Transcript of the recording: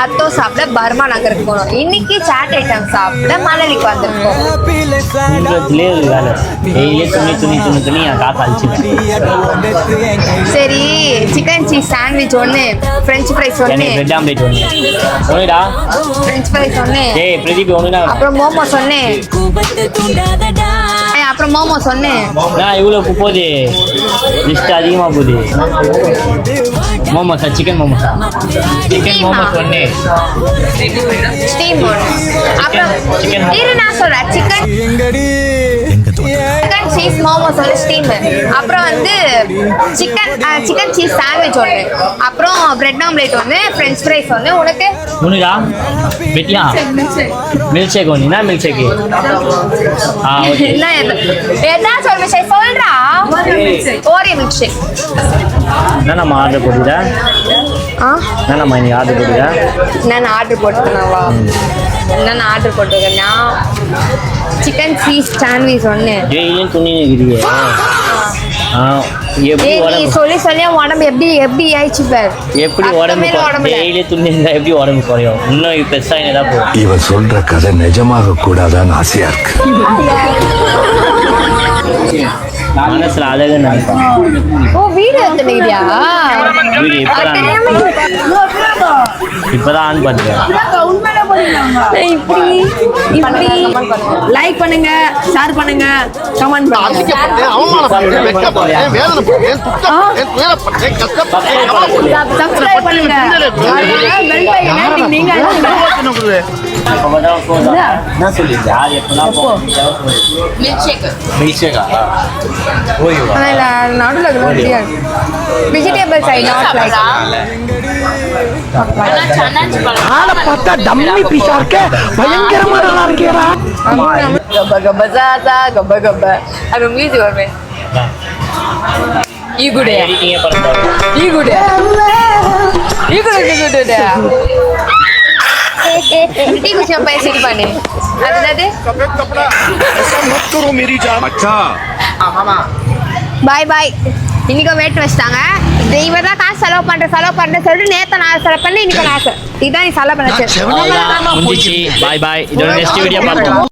அத்தோ சாப்பிட பர்மா நகருக்கு போனோம். இன்னைக்கு சாட் ஐட்டம் சாப்பிட மணலிக்கு வந்திருக்கோம். சரி, சிக்கன் சீஸ் சாண்ட்விச் ஒன்று, ஃப்ரெஞ்ச் ஃப்ரைஸ் ஒன்று, ஃப்ரெஞ்ச் ஃப்ரைஸ் ஒன்று, அப்புறம் மோமோஸ் ஒன்று, அப்புறம் மோமோஸ் ஒன்று. இவ்வளோ போகுது, லிஸ்ட் அதிகமாக போகுது. மோமோஸா? சிக்கன் மோமோஸா? சிக்கன் மோமோஸ் ஒன்று, ஸ்டீம் ஒன்று, அப்புறம் இரு நான் சொல்கிறேன். சிக்கன் சீஸ் மோமோஸ் ஒன்று ஸ்டீம், அப்புறம் வந்து சிக்கன் சீஸ் சாண்ட்விச் ஒன்று, அப்புறம் பிரெட் ஆம்லேட் ஒன்று, ஃப்ரெஞ்ச் ஃப்ரைஸ் ஒன்று. உனக்கு ஒன்றுடா வெட்டியா? மில்க் ஷேக் ஒன்று. என்ன மில்க் ஷேக்கு? எதா சொல்ற சொல்றா. Oreo milk shake. என்னம்மா ஆர்டர் போட்டுக்கிற? என்னம்மா இன்னைக்கு ஆர்டர் போட்டுக்கிற? நான் ஆர்டர் போட்டுக்கணாவா? நான் ஆர்டர் போட்டுருக்கேன்னா சிக்கன் சீஸ் சாண்ட்விச் ஒன்று. ஏன் துணி நிற்கிறீங்க? நீ சொல்லி சொல்லி உடம்பு எப்படி எப்படி ஆயிடுச்சு பார். எப்படி உடம்பு டெய்லி துணி இருந்தா எப்படி உடம்பு குறையும்? இன்னும் பெருசா என்னதான் போகும். இவன் சொல்ற கதை நிஜமாக கூடாதான்னு ஆசையா இருக்கு. மனசுல அழகு நினைப்பேன். ஓ வீடு எடுத்துக்கிறியா? வீடு இப்பதான் ஆன் பண்ணுறேன். இப்படி லைக் பண்ணுங்க, ஷேர் பண்ணுங்க, கமெண்ட் பண்ணுங்க. சப்ஸ்கிரைப் பண்ணுங்க. நீங்க வெஜிடபிள்ஸ் ஐ நாட் லைக். பார்த்தா டம்மி பீஸா இருக்க, பயங்கரமா நல்லா இருக்கேடா. கப கப ஜாதா கப கப அது மியூசிக் வருமே. ஈகுடே ஈகுடே ஈகுடே टी कुछ हम पैसे नहीं पाने अरे मत करो मेरी जान. अच्छा பாய் பாய். இன்னைக்கு வெயிட் வச்சிட்டாங்க. இவன் தான் காசு செலவு பண்றேன் சொல்லிட்டு நேற்று நான் செலவு பண்ணி இன்னைக்கு நான் இதுதான் நீ செலவு பண்ண. பாய் பாய். இதோட நெக்ஸ்ட் வீடியோ பார்ப்போம்.